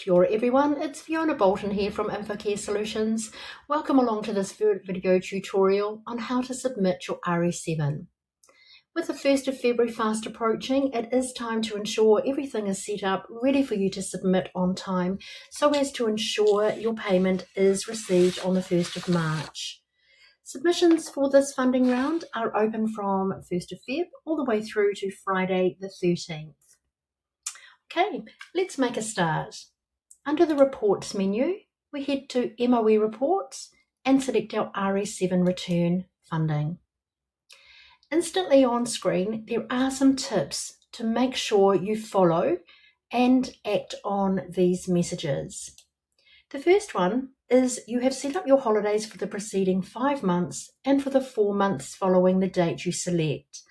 Kia ora everyone, it's Fiona Bolton here from InfoCare Solutions. Welcome along to this video tutorial on how to submit your RS7. With the 1st of February fast approaching, it is time to ensure everything is set up, ready for you to submit on time, so as to ensure your payment is received on the 1st of March. Submissions for this funding round are open from 1st of Feb all the way through to Friday the 13th. Okay, let's make a start. Under the Reports menu, we head to MOE Reports and select our RS7 return funding. Instantly on screen, there are some tips to make sure you follow and act on these messages. The first one is you have set up your holidays for the preceding 5 months and for the 4 months following the date you select.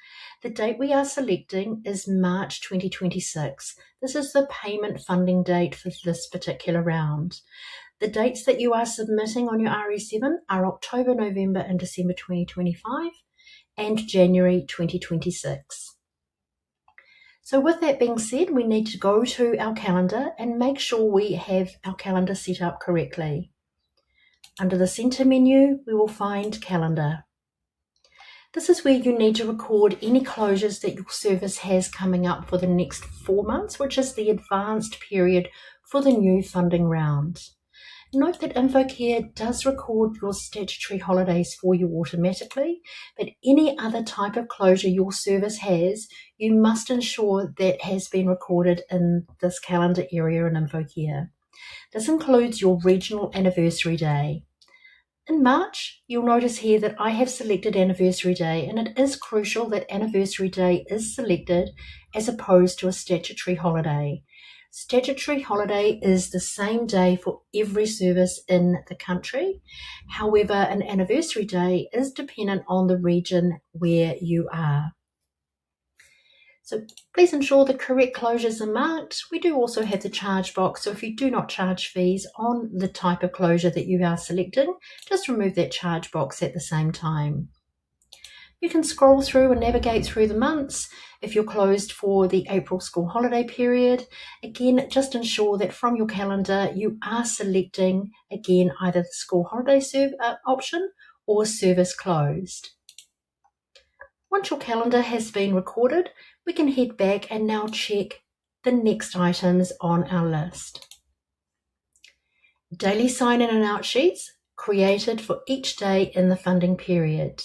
The date we are selecting is March 2026. This is the payment funding date for this particular round. The dates that you are submitting on your RS7 are October, November and December 2025 and January 2026. So with that being said, we need to go to our calendar and make sure we have our calendar set up correctly. Under the Centre menu, we will find Calendar. This is where you need to record any closures that your service has coming up for the next 4 months, which is the advanced period for the new funding round. Note that InfoCare does record your statutory holidays for you automatically, but any other type of closure your service has, you must ensure that has been recorded in this calendar area in InfoCare. This includes your regional anniversary day. In March, you'll notice here that I have selected Anniversary Day, and it is crucial that Anniversary Day is selected as opposed to a statutory holiday. Statutory holiday is the same day for every service in the country. However, an Anniversary Day is dependent on the region where you are. So please ensure the correct closures are marked. We do also have the charge box, so if you do not charge fees on the type of closure that you are selecting, just remove that charge box at the same time. You can scroll through and navigate through the months. If you're closed for the April school holiday period, again, just ensure that from your calendar you are selecting, again, either the school holiday option or service closed. Once your calendar has been recorded, we can head back and now check the next items on our list. Daily sign-in and out sheets created for each day in the funding period.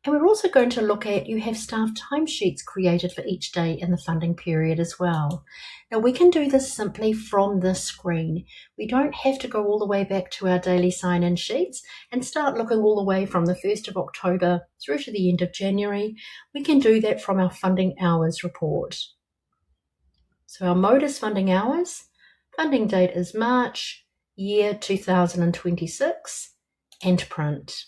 And we're also going to look at, you have staff timesheets created for each day in the funding period as well. Now we can do this simply from this screen. We don't have to go all the way back to our daily sign-in sheets and start looking all the way from the 1st of October through to the end of January. We can do that from our funding hours report. So our mode is funding hours, funding date is March, year 2026, and print.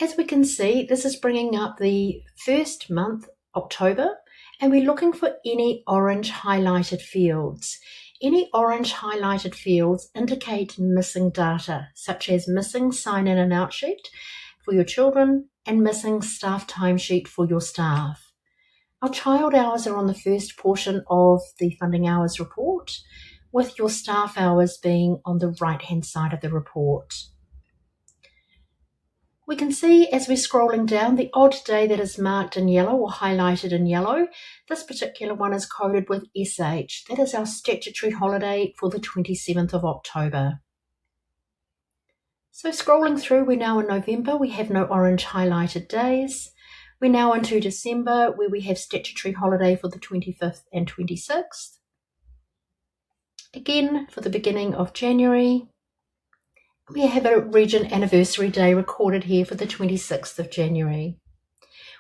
As we can see, this is bringing up the first month, October, and we're looking for any orange highlighted fields. Any orange highlighted fields indicate missing data, such as missing sign-in and out sheet for your children and missing staff timesheet for your staff. Our child hours are on the first portion of the funding hours report, with your staff hours being on the right-hand side of the report. We can see as we're scrolling down the odd day that is marked in yellow or highlighted in yellow. This particular one is coded with SH. That is our statutory holiday for the 27th of October. So scrolling through, we're now in November. We have no orange highlighted days. We're now into December, where we have statutory holiday for the 25th and 26th. Again, for the beginning of January, we have a region anniversary day recorded here for the 26th of January.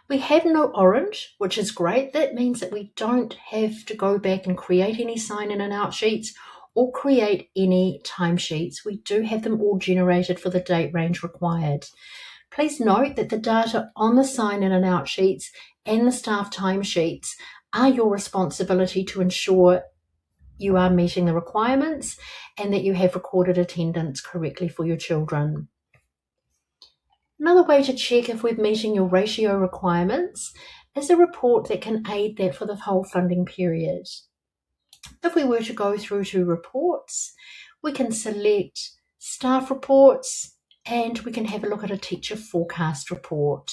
We have no orange, which is great. That means that we don't have to go back and create any sign-in and out sheets or create any timesheets. We do have them all generated for the date range required. Please note that the data on the sign-in and out sheets and the staff timesheets are your responsibility to ensure you are meeting the requirements and that you have recorded attendance correctly for your children. Another way to check if we're meeting your ratio requirements is a report that can aid that for the whole funding period. If we were to go through to reports, we can select staff reports and we can have a look at a teacher forecast report.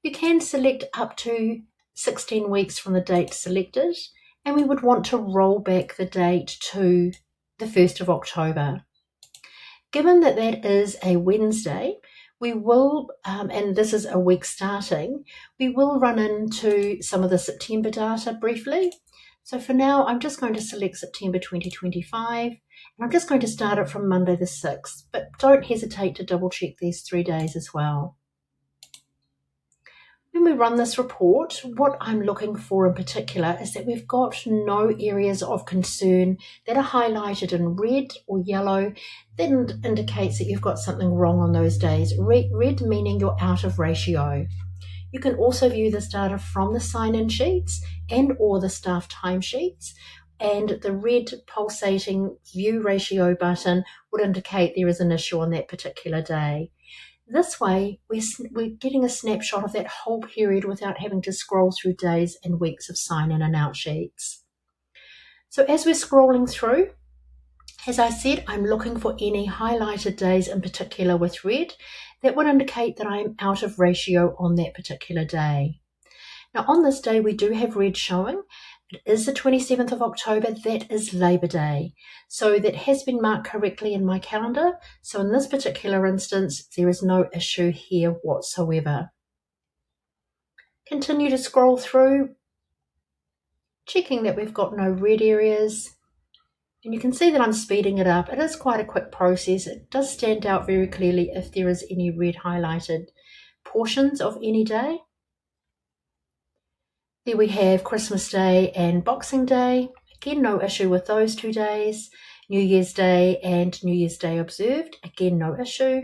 You can select up to 16 weeks from the date selected, and we would want to roll back the date to the 1st of October. Given that that is a Wednesday, we will, and this is a week starting, we will run into some of the September data briefly. So for now, I'm just going to select September 2025, and I'm just going to start it from Monday the 6th, but don't hesitate to double check these 3 days as well. When we run this report, what I'm looking for in particular is that we've got no areas of concern that are highlighted in red or yellow. That indicates that you've got something wrong on those days. Red meaning you're out of ratio. You can also view this data from the sign-in sheets and or the staff timesheets, and the red pulsating view ratio button would indicate there is an issue on that particular day. This way, we're getting a snapshot of that whole period without having to scroll through days and weeks of sign-in and out sheets. So as we're scrolling through, as I said, I'm looking for any highlighted days in particular with red that would indicate that I'm out of ratio on that particular day. Now on this day, we do have red showing. It is the 27th of October, that is Labour Day. So that has been marked correctly in my calendar. So in this particular instance, there is no issue here whatsoever. Continue to scroll through, checking that we've got no red areas. And you can see that I'm speeding it up. It is quite a quick process. It does stand out very clearly if there is any red highlighted portions of any day. There we have Christmas Day and Boxing Day. Again, no issue with those 2 days. New Year's Day and New Year's Day observed. Again, no issue.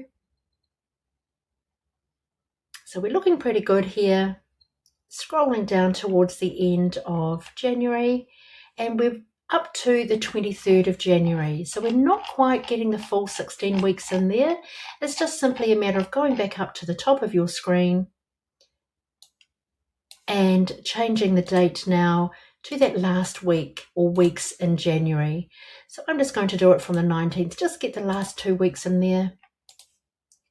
So we're looking pretty good here. Scrolling down towards the end of January, and we're up to the 23rd of January. So we're not quite getting the full 16 weeks in there. It's just simply a matter of going back up to the top of your screen and changing the date now to that last week or weeks in January. So I'm just going to do it from the 19th, just get the last 2 weeks in there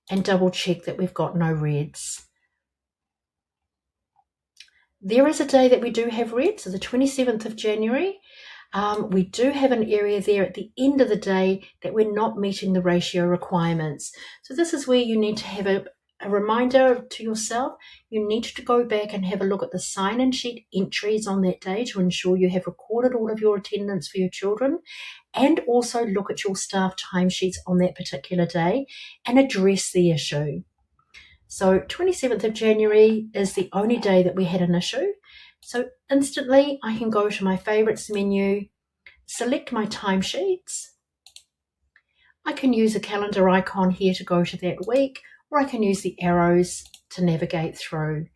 and double check that we've got no reds. There is a day that we do have red, so the 27th of January. We do have an area there at the end of the day that we're not meeting the ratio requirements. So this is where you need to have a reminder to yourself. You need to go back and have a look at the sign-in sheet entries on that day to ensure you have recorded all of your attendance for your children, and also look at your staff timesheets on that particular day and address the issue. So 27th of January is the only day that we had an issue. So instantly I can go to my favorites menu, select my timesheets. I can use a calendar icon here to go to that week, or I can use the arrows to navigate through.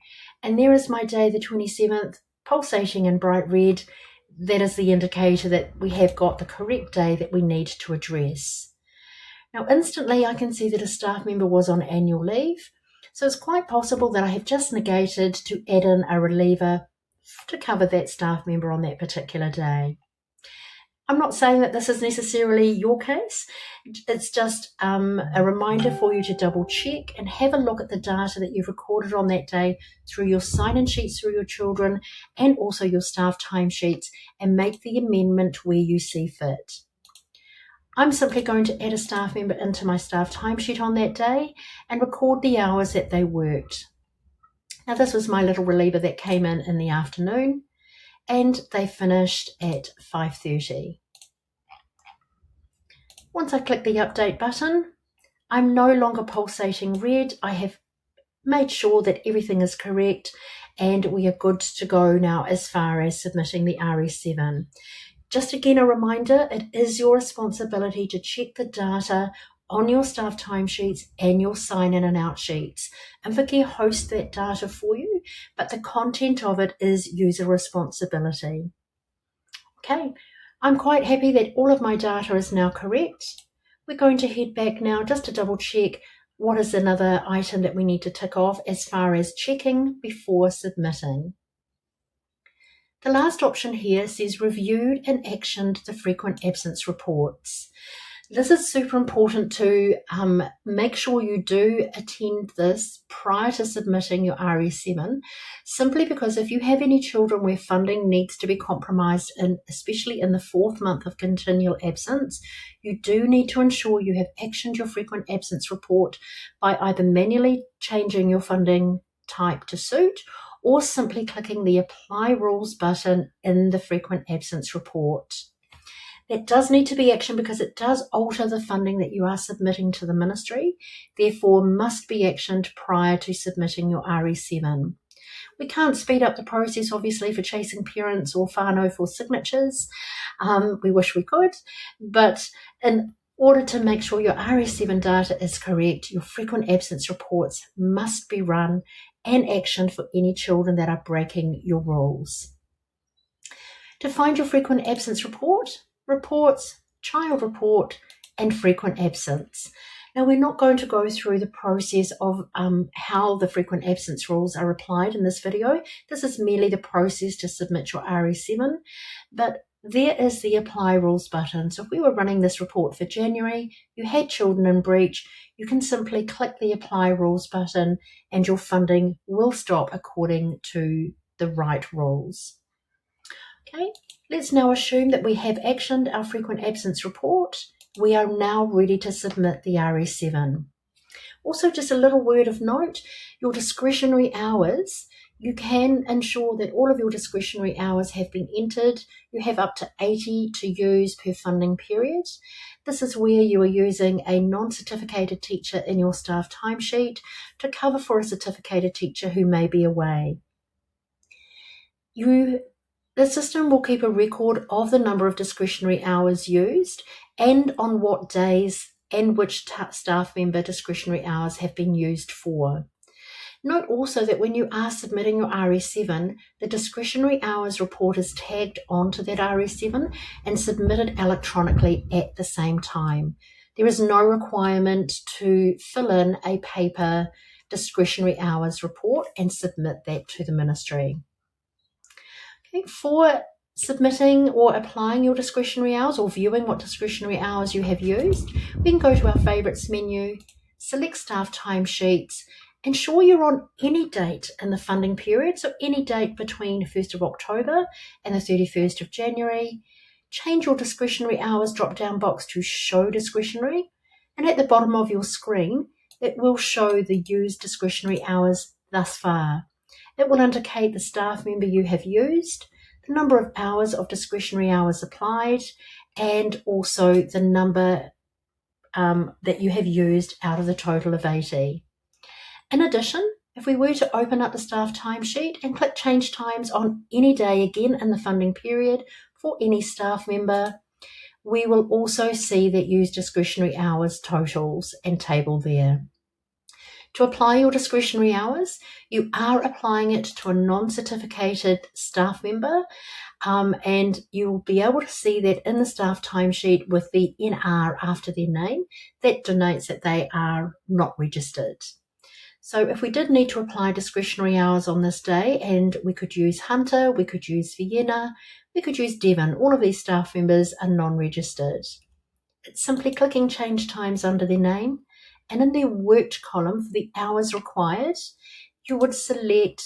And there is my day, the 27th, pulsating in bright red. That is the indicator that we have got the correct day that we need to address. Now instantly I can see that a staff member was on annual leave. So it's quite possible that I have just negated to add in a reliever to cover that staff member on that particular day. I'm not saying that this is necessarily your case. It's just a reminder for you to double check and have a look at the data that you've recorded on that day through your sign-in sheets through your children and also your staff timesheets, and make the amendment where you see fit. I'm simply going to add a staff member into my staff timesheet on that day and record the hours that they worked. Now this was my little reliever that came in the afternoon, and they finished at 5:30. Once I click the update button, I'm no longer pulsating red. I have made sure that everything is correct and we are good to go now as far as submitting the RS7. Just again, a reminder, it is your responsibility to check the data on your staff timesheets and your sign-in and out sheets. Infocare hosts that data for you, but the content of it is user responsibility. Okay, I'm quite happy that all of my data is now correct. We're going to head back now just to double check what is another item that we need to tick off as far as checking before submitting. The last option here says reviewed and actioned the frequent absence reports. This is super important to make sure you do attend this prior to submitting your RS7, simply because if you have any children where funding needs to be compromised, especially in the 4th month of continual absence, you do need to ensure you have actioned your frequent absence report by either manually changing your funding type to suit or simply clicking the Apply Rules button in the frequent absence report. That does need to be actioned because it does alter the funding that you are submitting to the ministry, therefore must be actioned prior to submitting your RS7. We can't speed up the process, obviously, for chasing parents or whānau for signatures. We wish we could, but in order to make sure your RS7 data is correct, your frequent absence reports must be run and actioned for any children that are breaking your rules. To find your frequent absence report, reports, child report, and frequent absence. Now, we're not going to go through the process of how the frequent absence rules are applied in this video. This is merely the process to submit your RS7, but there is the Apply Rules button. So if we were running this report for January, you had children in breach, you can simply click the Apply Rules button and your funding will stop according to the right rules. Okay, let's now assume that we have actioned our frequent absence report. We are now ready to submit the RS7. Also, just a little word of note, your discretionary hours, you can ensure that all of your discretionary hours have been entered. You have up to 80 to use per funding period. This is where you are using a non-certificated teacher in your staff timesheet to cover for a certificated teacher who may be away. The system will keep a record of the number of discretionary hours used and on what days and which staff member discretionary hours have been used for. Note also that when you are submitting your RS7, the discretionary hours report is tagged onto that RS7 and submitted electronically at the same time. There is no requirement to fill in a paper discretionary hours report and submit that to the ministry. Okay, for submitting or applying your discretionary hours or viewing what discretionary hours you have used, we can go to our favourites menu, select staff timesheets, ensure you're on any date in the funding period, so any date between 1st of October and the 31st of January, change your discretionary hours drop-down box to show discretionary, and at the bottom of your screen, it will show the used discretionary hours thus far. It will indicate the staff member you have used, the number of hours of discretionary hours applied, and also the number that you have used out of the total of 80. In addition, if we were to open up the staff timesheet and click Change Times on any day again in the funding period for any staff member, we will also see that used discretionary hours totals and table there. To apply your discretionary hours, you are applying it to a non-certificated staff member, and you'll be able to see that in the staff timesheet with the NR after their name. That denotes that they are not registered. So if we did need to apply discretionary hours on this day, and we could use Hunter, we could use Vienna, we could use Devon, all of these staff members are non-registered. It's simply clicking Change Times under their name, and in the worked column for the hours required, you would select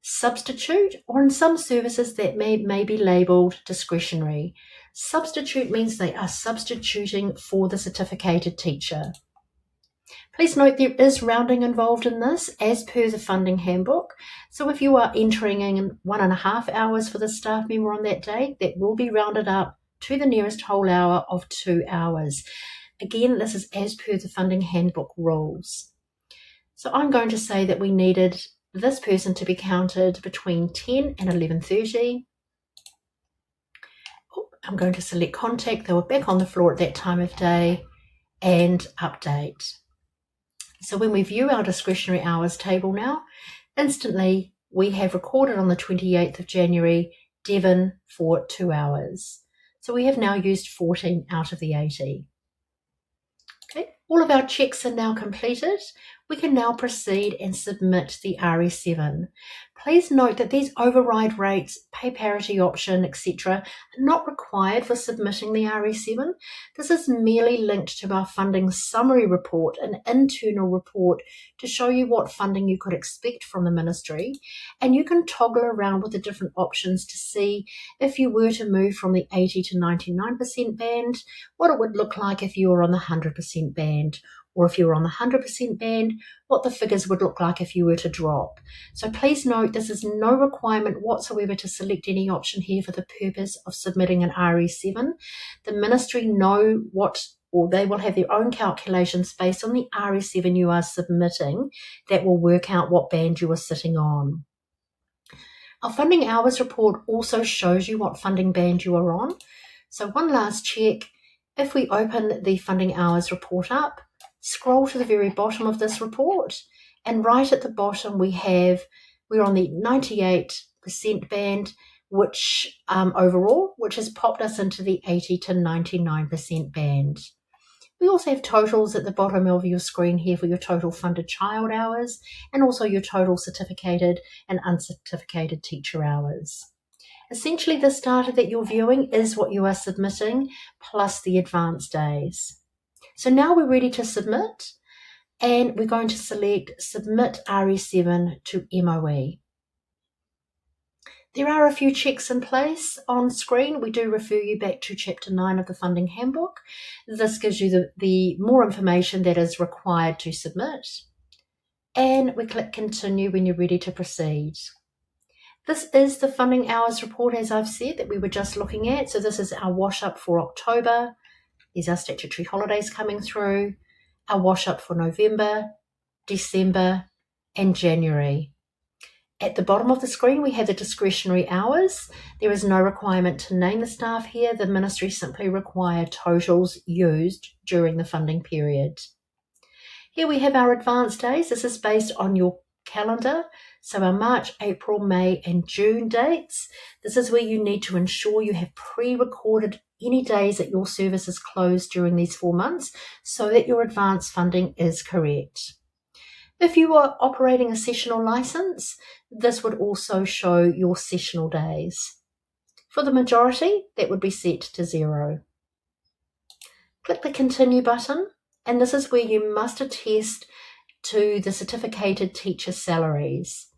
substitute, or in some services that may be labelled discretionary. Substitute means they are substituting for the certificated teacher. Please note there is rounding involved in this as per the funding handbook. So if you are entering in 1.5 hours for the staff member on that day, that will be rounded up to the nearest whole hour of 2 hours. Again, this is as per the funding handbook rules. So I'm going to say that we needed this person to be counted between 10 and 11:30. I'm going to select contact. They were back on the floor at that time of day, and update. So when we view our discretionary hours table now, instantly we have recorded on the 28th of January, Devon for 2 hours. So we have now used 14 out of the 80. Okay, all of our checks are now completed. We can now proceed and submit the RS7. Please note that these override rates, pay parity option, etc. are not required for submitting the RS7. This is merely linked to our funding summary report, an internal report to show you what funding you could expect from the ministry, and you can toggle around with the different options to see if you were to move from the 80 to 99% band, what it would look like if you were on the 100% band, or if you were on the 100% band, what the figures would look like if you were to drop. So please note this is no requirement whatsoever to select any option here for the purpose of submitting an RS7. The ministry know what, or they will have their own calculations based on the RS7 you are submitting that will work out what band you are sitting on. Our funding hours report also shows you what funding band you are on. So one last check, if we open the funding hours report up, scroll to the very bottom of this report, and right at the bottom we're on the 98% band, which overall, which has popped us into the 80 to 99% band. We also have totals at the bottom of your screen here for your total funded child hours and also your total certificated and uncertificated teacher hours. Essentially, this data that you're viewing is what you are submitting plus the advanced days. So now we're ready to submit, and we're going to select Submit RS7 to MOE. There are a few checks in place on screen. We do refer you back to Chapter 9 of the Funding Handbook. This gives you the more information that is required to submit. And we click Continue when you're ready to proceed. This is the funding hours report, as I've said, that we were just looking at. So this is our wash up for October. These are statutory holidays coming through. Our wash up for November, December, and January. At the bottom of the screen, we have the discretionary hours. There is no requirement to name the staff here. The ministry simply require totals used during the funding period. Here we have our advanced days. This is based on your calendar. So our March, April, May, and June dates. This is where you need to ensure you have pre-recorded any days that your service is closed during these 4 months so that your advance funding is correct. If you are operating a sessional license, this would also show your sessional days. For the majority, that would be set to 0. Click the Continue button, and this is where you must attest to the certificated teacher salaries.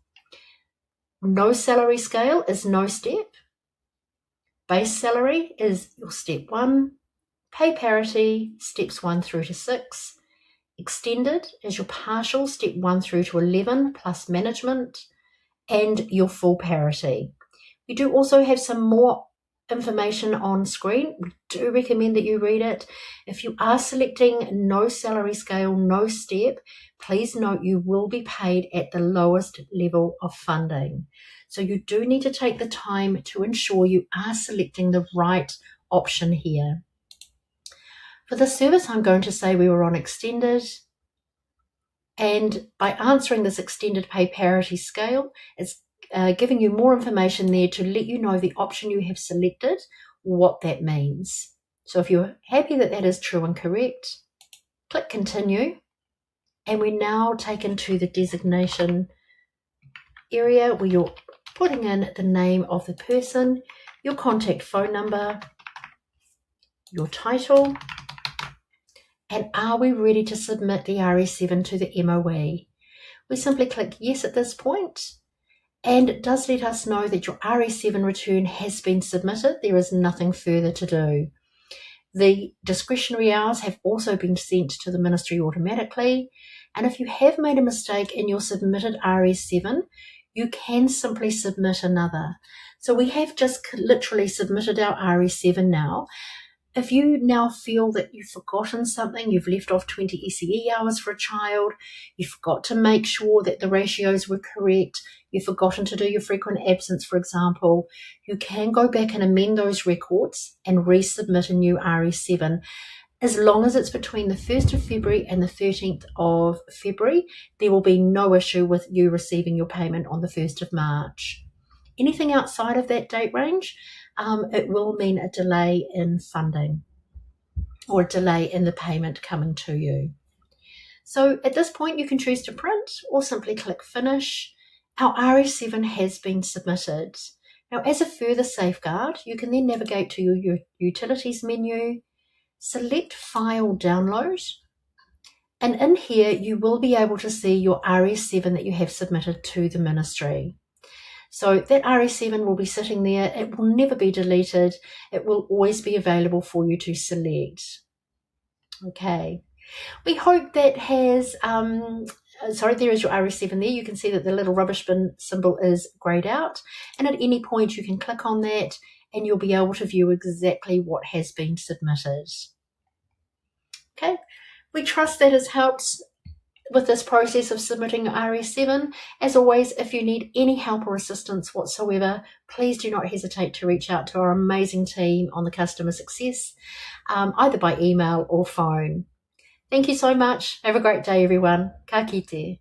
No salary scale is no step. Base salary is your step 1. Pay parity, steps 1 through to 6. Extended is your partial, step 1 through to 11, plus management, and your full parity. We do also have some more information on screen. We do recommend that you read it. If you are selecting no salary scale, no step, please note you will be paid at the lowest level of funding. So you do need to take the time to ensure you are selecting the right option here. For this service, I'm going to say we were on extended. And by answering this extended pay parity scale, it's giving you more information there to let you know the option you have selected, what that means. So if you're happy that that is true and correct, click Continue. And we're now taken to the designation area where you're putting in the name of the person, your contact phone number, your title, and are we ready to submit the RS7 to the MOE? We simply click yes at this point, and it does let us know that your RS7 return has been submitted. There is nothing further to do. The discretionary hours have also been sent to the ministry automatically, and if you have made a mistake in your submitted RS7, you can simply submit another. So we have just literally submitted our RS7 now. If you now feel that you've forgotten something, you've left off 20 ECE hours for a child, you forgot to make sure that the ratios were correct, you've forgotten to do your frequent absence, for example, you can go back and amend those records and resubmit a new RS7. As long as it's between the 1st of February and the 13th of February, there will be no issue with you receiving your payment on the 1st of March. Anything outside of that date range, it will mean a delay in funding or a delay in the payment coming to you. So at this point, you can choose to print or simply click Finish. Our RS7 has been submitted. Now, as a further safeguard, you can then navigate to your Utilities menu, select File Download, and in here you will be able to see your RS7 that you have submitted to the Ministry. So that RS7 will be sitting there. It will never be deleted. It will always be available for you to select. Okay. We hope that has, there is your RS7 there. You can see that the little rubbish bin symbol is greyed out. And at any point you can click on that and you'll be able to view exactly what has been submitted. Okay. We trust that has helped with this process of submitting RS7. As always, if you need any help or assistance whatsoever, please do not hesitate to reach out to our amazing team on the customer success, either by email or phone. Thank you so much. Have a great day, everyone. Ka kite.